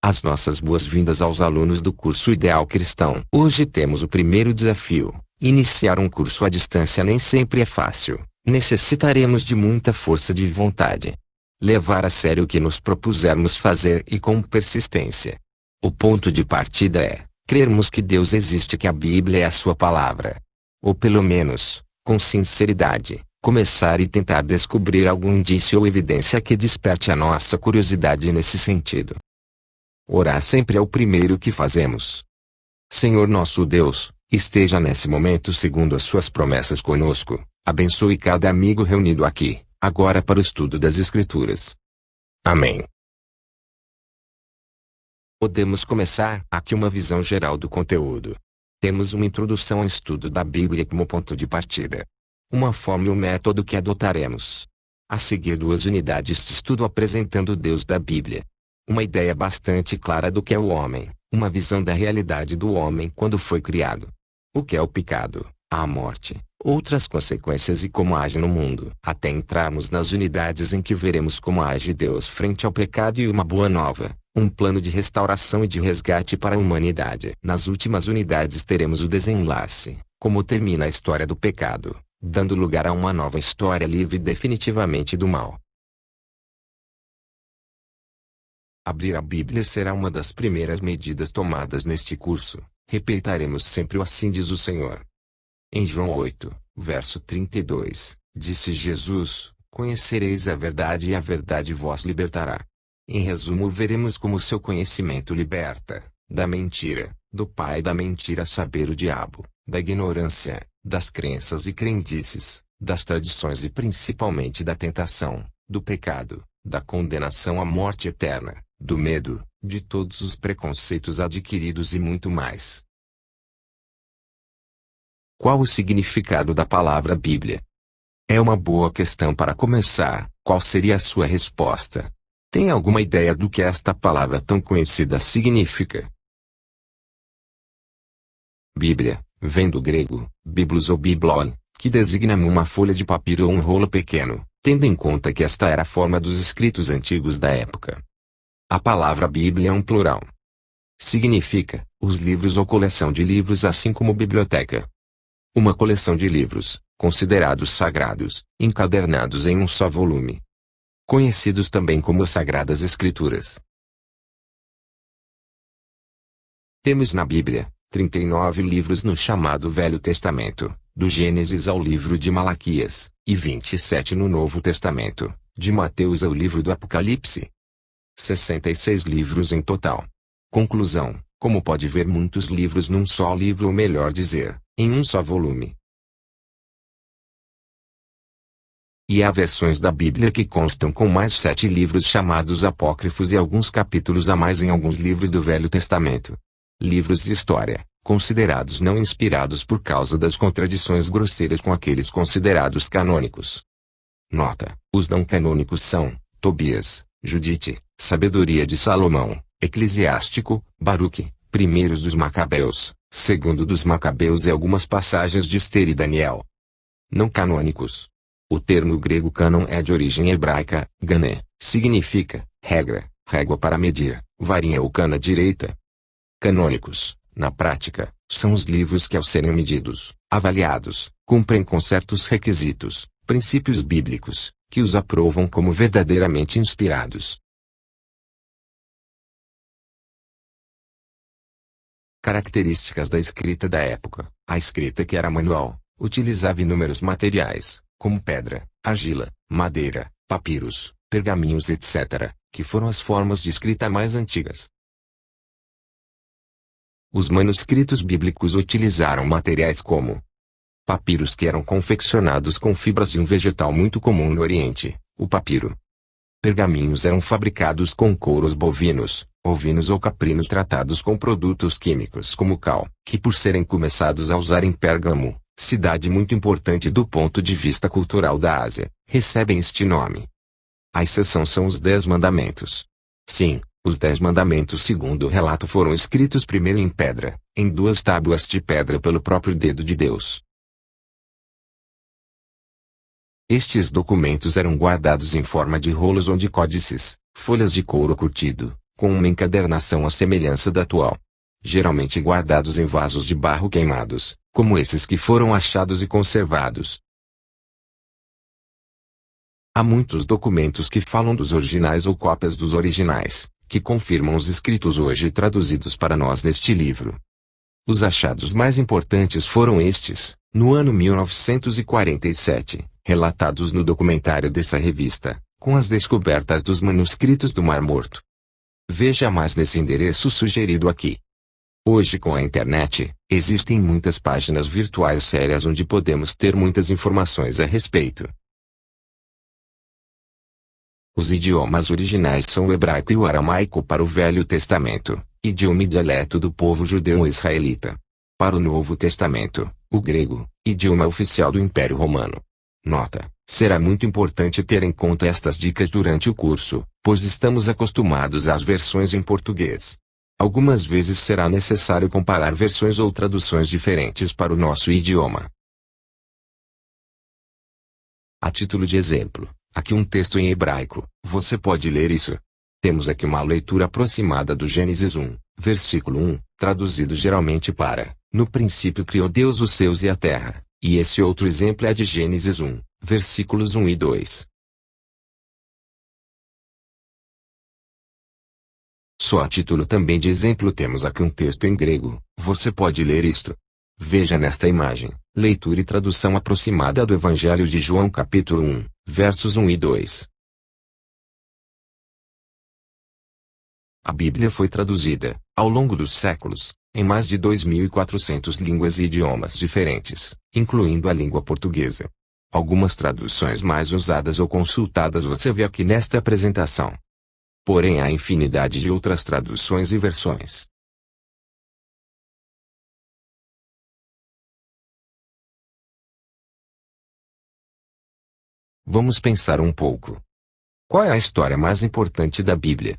As nossas boas-vindas aos alunos do curso Ideal Cristão. Hoje temos o primeiro desafio. Iniciar um curso à distância nem sempre é fácil. Necessitaremos de muita força de vontade. Levar a sério o que nos propusermos fazer e com persistência. O ponto de partida é crermos que Deus existe e que a Bíblia é a sua palavra. Ou pelo menos, com sinceridade, começar e tentar descobrir algum indício ou evidência que desperte a nossa curiosidade nesse sentido. Orar sempre é o primeiro que fazemos. Senhor nosso Deus, esteja nesse momento segundo as suas promessas conosco, abençoe cada amigo reunido aqui, agora para o estudo das Escrituras. Amém. Podemos começar aqui uma visão geral do conteúdo. Temos uma introdução ao estudo da Bíblia como ponto de partida. Uma forma e um método que adotaremos. A seguir 2 unidades de estudo apresentando o Deus da Bíblia. Uma ideia bastante clara do que é o homem, uma visão da realidade do homem quando foi criado. O que é o pecado, a morte, outras consequências e como age no mundo. Até entrarmos nas unidades em que veremos como age Deus frente ao pecado e uma boa nova. Um plano de restauração e de resgate para a humanidade. Nas últimas unidades teremos o desenlace, como termina a história do pecado, dando lugar a uma nova história livre definitivamente do mal. Abrir a Bíblia será uma das primeiras medidas tomadas neste curso. Repetiremos sempre o assim diz o Senhor. Em João 8, verso 32, disse Jesus, conhecereis a verdade e a verdade vos libertará. Em resumo veremos como seu conhecimento liberta, da mentira, do pai da mentira a saber o diabo, da ignorância, das crenças e crendices, das tradições e principalmente da tentação, do pecado, da condenação à morte eterna, do medo, de todos os preconceitos adquiridos e muito mais. Qual o significado da palavra Bíblia? É uma boa questão para começar. Qual seria a sua resposta? Tem alguma ideia do que esta palavra tão conhecida significa? Bíblia, vem do grego, biblos ou biblon, que designa uma folha de papiro ou um rolo pequeno, tendo em conta que esta era a forma dos escritos antigos da época. A palavra Bíblia é um plural. Significa, os livros ou coleção de livros assim como biblioteca. Uma coleção de livros, considerados sagrados, encadernados em um só volume. Conhecidos também como as Sagradas Escrituras. Temos na Bíblia, 39 livros no chamado Velho Testamento, do Gênesis ao livro de Malaquias, e 27 no Novo Testamento, de Mateus ao livro do Apocalipse. 66 livros em total. Conclusão, como pode ver muitos livros num só livro ou melhor dizer, em um só volume. E há versões da Bíblia que constam com mais 7 livros chamados apócrifos e alguns capítulos a mais em alguns livros do Velho Testamento. Livros de história, considerados não inspirados por causa das contradições grosseiras com aqueles considerados canônicos. Nota: os não canônicos são Tobias, Judite, Sabedoria de Salomão, Eclesiástico, Baruque, Primeiros dos Macabeus, Segundo dos Macabeus e algumas passagens de Ester e Daniel. Não canônicos. O termo grego cânon é de origem hebraica, gané, significa regra, régua para medir, varinha ou cana direita. Canônicos, na prática, são os livros que ao serem medidos, avaliados, cumprem com certos requisitos, princípios bíblicos, que os aprovam como verdadeiramente inspirados. Características da escrita da época. A escrita que era manual, utilizava inúmeros materiais, como pedra, argila, madeira, papiros, pergaminhos etc., que foram as formas de escrita mais antigas. Os manuscritos bíblicos utilizaram materiais como papiros que eram confeccionados com fibras de um vegetal muito comum no Oriente, o papiro. Pergaminhos eram fabricados com couros bovinos, ovinos ou caprinos tratados com produtos químicos como cal, que por serem começados a usar em Pérgamo, cidade muito importante do ponto de vista cultural da Ásia, recebem este nome. A exceção são os 10 mandamentos. Sim, os 10 mandamentos segundo o relato foram escritos primeiro em pedra, em 2 tábuas de pedra pelo próprio dedo de Deus. Estes documentos eram guardados em forma de rolos ou de códices, folhas de couro curtido, com uma encadernação à semelhança da atual. Geralmente guardados em vasos de barro queimados, como esses que foram achados e conservados. Há muitos documentos que falam dos originais ou cópias dos originais, que confirmam os escritos hoje traduzidos para nós neste livro. Os achados mais importantes foram estes, no ano 1947, relatados no documentário dessa revista, com as descobertas dos manuscritos do Mar Morto. Veja mais nesse endereço sugerido aqui. Hoje, com a internet, existem muitas páginas virtuais sérias onde podemos ter muitas informações a respeito. Os idiomas originais são o hebraico e o aramaico para o Velho Testamento, idioma e dialeto do povo judeu-israelita. Para o Novo Testamento, o grego, idioma oficial do Império Romano. Nota: será muito importante ter em conta estas dicas durante o curso, pois estamos acostumados às versões em português. Algumas vezes será necessário comparar versões ou traduções diferentes para o nosso idioma. A título de exemplo, aqui um texto em hebraico, você pode ler isso. Temos aqui uma leitura aproximada do Gênesis 1, versículo 1, traduzido geralmente para: no princípio criou Deus os céus e a terra, e esse outro exemplo é de Gênesis 1, versículos 1 e 2. Só a título também de exemplo temos aqui um texto em grego, você pode ler isto. Veja nesta imagem, leitura e tradução aproximada do Evangelho de João capítulo 1, versos 1 e 2. A Bíblia foi traduzida, ao longo dos séculos, em mais de 2.400 línguas e idiomas diferentes, incluindo a língua portuguesa. Algumas traduções mais usadas ou consultadas você vê aqui nesta apresentação. Porém há infinidade de outras traduções e versões. Vamos pensar um pouco. Qual é a história mais importante da Bíblia?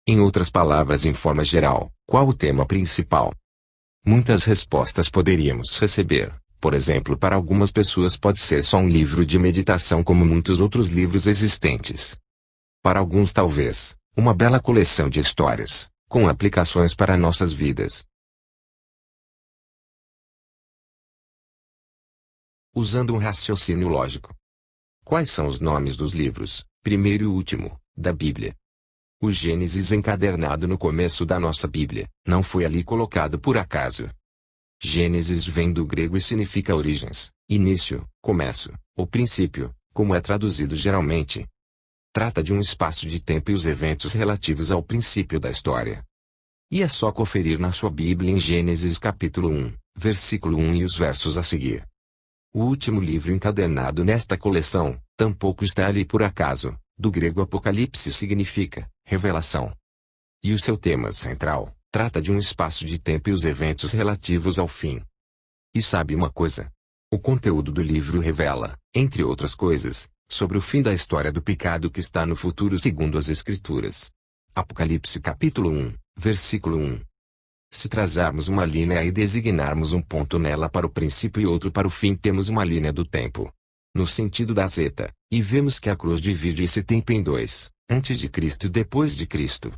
Em outras palavras, em forma geral, qual o tema principal? Muitas respostas poderíamos receber. Por exemplo, para algumas pessoas pode ser só um livro de meditação como muitos outros livros existentes. Para alguns talvez, uma bela coleção de histórias, com aplicações para nossas vidas. Usando um raciocínio lógico. Quais são os nomes dos livros, primeiro e último, da Bíblia? O Gênesis encadernado no começo da nossa Bíblia, não foi ali colocado por acaso. Gênesis vem do grego e significa origens, início, começo, ou princípio, como é traduzido geralmente. Trata de um espaço de tempo e os eventos relativos ao princípio da história. E é só conferir na sua Bíblia em Gênesis capítulo 1, versículo 1 e os versos a seguir. O último livro encadernado nesta coleção, tampouco está ali por acaso, do grego Apocalipse significa revelação. E o seu tema central, trata de um espaço de tempo e os eventos relativos ao fim. E sabe uma coisa? O conteúdo do livro revela, entre outras coisas, sobre o fim da história do pecado que está no futuro segundo as Escrituras. Apocalipse capítulo 1, versículo 1. Se trazarmos uma linha e designarmos um ponto nela para o princípio e outro para o fim, temos uma linha do tempo. No sentido da zeta, e vemos que a cruz divide esse tempo em dois, antes de Cristo e depois de Cristo.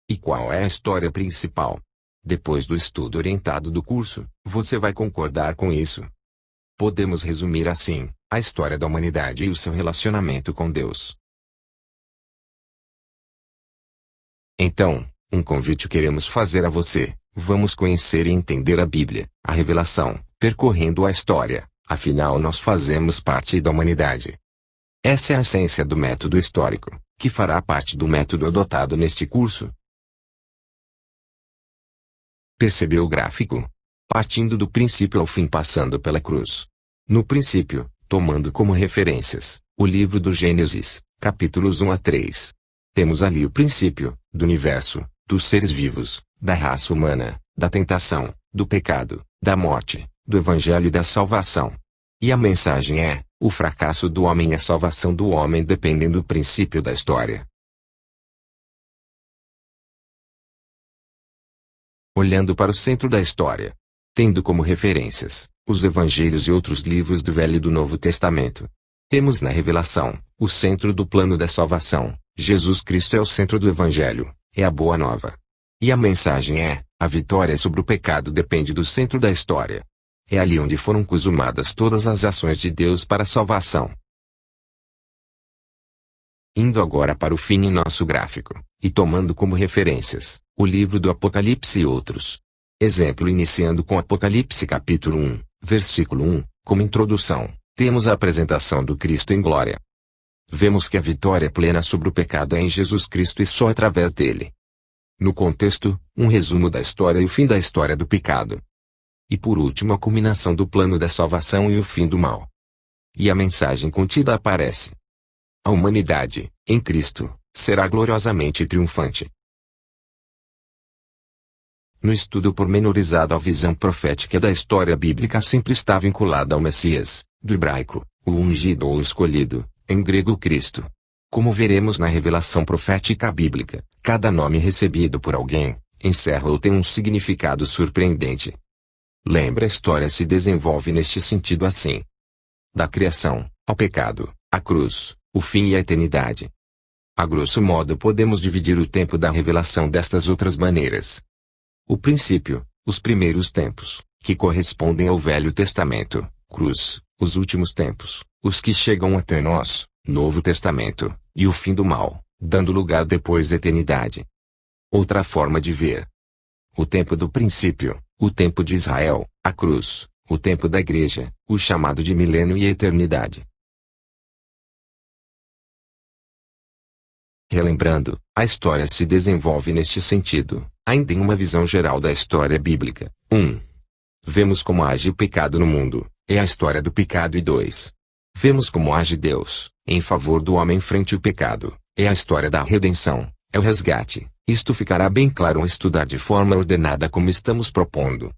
E qual é a história principal? Depois do estudo orientado do curso, você vai concordar com isso. Podemos resumir assim, a história da humanidade e o seu relacionamento com Deus. Então, um convite queremos fazer a você. Vamos conhecer e entender a Bíblia, a revelação, percorrendo a história, afinal nós fazemos parte da humanidade. Essa é a essência do método histórico, que fará parte do método adotado neste curso. Percebeu o gráfico? Partindo do princípio ao fim passando pela cruz. No princípio, tomando como referências, o livro do Gênesis, capítulos 1 a 3. Temos ali o princípio, do universo, dos seres vivos, da raça humana, da tentação, do pecado, da morte, do evangelho e da salvação. E a mensagem é: o fracasso do homem e a salvação do homem dependem do princípio da história. Olhando para o centro da história, tendo como referências os evangelhos e outros livros do Velho e do Novo Testamento, temos na revelação o centro do plano da salvação. Jesus Cristo é o centro do evangelho, É a boa nova. E a mensagem é: a vitória sobre o pecado depende do centro da história. É ali onde foram consumadas todas as ações de Deus para a salvação. Indo agora para o fim em nosso gráfico, e tomando como referências, o livro do Apocalipse e outros. Exemplo iniciando com Apocalipse capítulo 1, versículo 1, como introdução, temos a apresentação do Cristo em glória. Vemos que a vitória plena sobre o pecado é em Jesus Cristo e só através dele. No contexto, um resumo da história e o fim da história do pecado. E por último a culminação do plano da salvação e o fim do mal. E a mensagem contida aparece. A humanidade, em Cristo, será gloriosamente triunfante. No estudo pormenorizado a visão profética da história bíblica sempre está vinculada ao Messias, do hebraico, o ungido ou escolhido, em grego Cristo. Como veremos na revelação profética bíblica, cada nome recebido por alguém, encerra ou tem um significado surpreendente. Lembra, a história se desenvolve neste sentido assim. Da criação, ao pecado, à cruz, o fim e a eternidade. A grosso modo podemos dividir o tempo da revelação destas outras maneiras. O princípio, os primeiros tempos, que correspondem ao Velho Testamento, cruz, os últimos tempos, os que chegam até nós, Novo Testamento, e o fim do mal, dando lugar depois à eternidade. Outra forma de ver. O tempo do princípio, o tempo de Israel, a cruz, o tempo da igreja, o chamado de milênio e a eternidade. Relembrando, a história se desenvolve neste sentido, ainda em uma visão geral da história bíblica. 1. Vemos como age o pecado no mundo, é a história do pecado. E 2. Vemos como age Deus, em favor do homem frente ao pecado, é a história da redenção, é o resgate. Isto ficará bem claro ao estudar de forma ordenada como estamos propondo.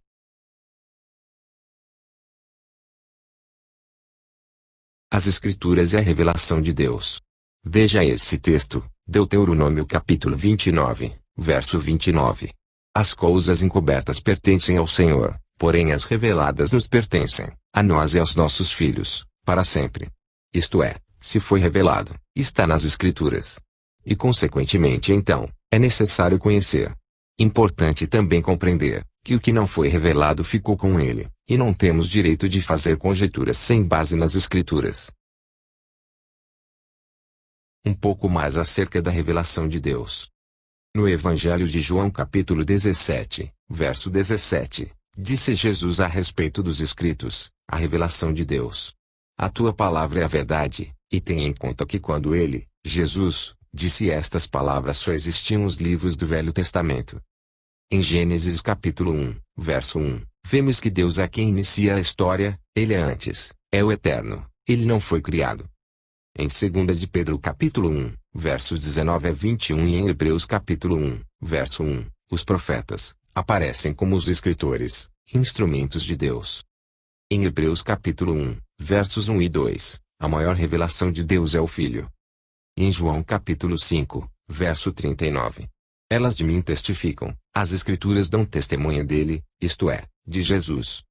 As Escrituras e a revelação de Deus. Veja esse texto, Deuteronômio capítulo 29, verso 29. As coisas encobertas pertencem ao Senhor, porém as reveladas nos pertencem, a nós e aos nossos filhos, para sempre. Isto é, se foi revelado, está nas Escrituras. E consequentemente então, é necessário conhecer. Importante também compreender, que o que não foi revelado ficou com ele, e não temos direito de fazer conjecturas sem base nas Escrituras. Um pouco mais acerca da revelação de Deus. No Evangelho de João capítulo 17, verso 17, disse Jesus a respeito dos Escritos, a revelação de Deus. A tua palavra é a verdade, e tenha em conta que quando ele, Jesus, disse estas palavras só existiam os livros do Velho Testamento. Em Gênesis capítulo 1, verso 1, vemos que Deus é quem inicia a história, ele é antes, é o eterno, ele não foi criado. Em 2 de Pedro capítulo 1, versos 19 a 21 e em Hebreus capítulo 1, verso 1, os profetas, aparecem como os escritores, instrumentos de Deus. Em Hebreus capítulo 1, versos 1 e 2, a maior revelação de Deus é o Filho. Em João capítulo 5, verso 39. Elas de mim testificam, as Escrituras dão testemunho dele, isto é, de Jesus.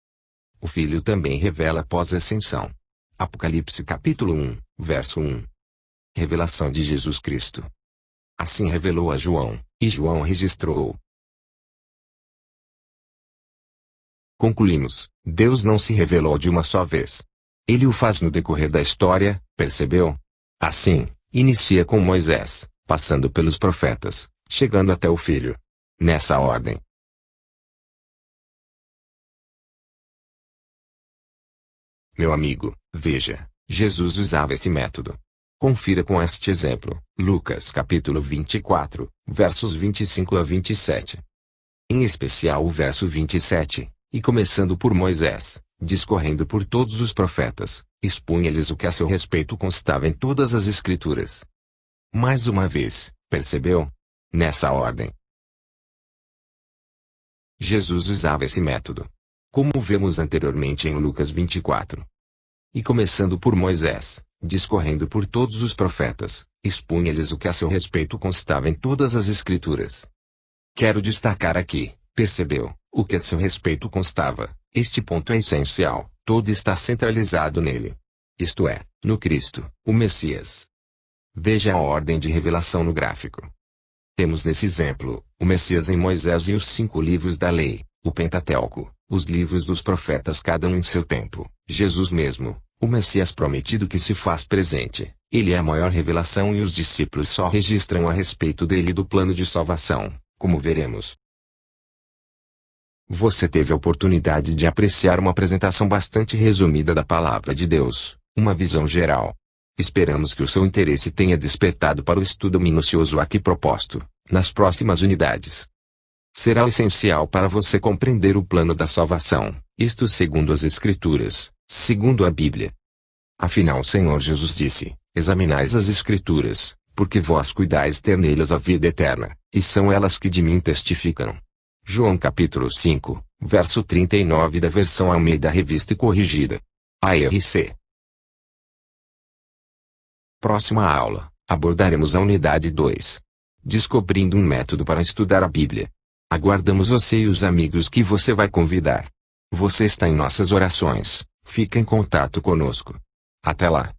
O Filho também revela após a ascensão. Apocalipse capítulo 1, verso 1. Revelação de Jesus Cristo. Assim revelou a João, e João registrou. Concluímos, Deus não se revelou de uma só vez. Ele o faz no decorrer da história, percebeu? Assim, inicia com Moisés, passando pelos profetas, chegando até o Filho. Nessa ordem. Meu amigo, veja, Jesus usava esse método. Confira com este exemplo, Lucas capítulo 24, versos 25 a 27. Em especial o verso 27, e começando por Moisés, discorrendo por todos os profetas, expunha-lhes o que a seu respeito constava em todas as Escrituras. Mais uma vez, percebeu? Nessa ordem. Jesus usava esse método. Como vemos anteriormente em Lucas 24. E começando por Moisés, discorrendo por todos os profetas, expunha-lhes o que a seu respeito constava em todas as Escrituras. Quero destacar aqui, percebeu, o que a seu respeito constava. Este ponto é essencial, todo está centralizado nele. Isto é, no Cristo, o Messias. Veja a ordem de revelação no gráfico. Temos nesse exemplo, o Messias em Moisés e os 5 livros da lei, o Pentateuco, os livros dos profetas cada um em seu tempo, Jesus mesmo, o Messias prometido que se faz presente. Ele é a maior revelação e os discípulos só registram a respeito dele e do plano de salvação, como veremos. Você teve a oportunidade de apreciar uma apresentação bastante resumida da Palavra de Deus, uma visão geral. Esperamos que o seu interesse tenha despertado para o estudo minucioso aqui proposto, nas próximas unidades. Será essencial para você compreender o plano da salvação, isto segundo as Escrituras, segundo a Bíblia. Afinal o Senhor Jesus disse: examinais as Escrituras, porque vós cuidais ter nelas a vida eterna, e são elas que de mim testificam. João capítulo 5, verso 39 da versão Almeida Revista e Corrigida. ARC. Próxima aula, abordaremos a unidade 2. Descobrindo um método para estudar a Bíblia. Aguardamos você e os amigos que você vai convidar. Você está em nossas orações, fica em contato conosco. Até lá.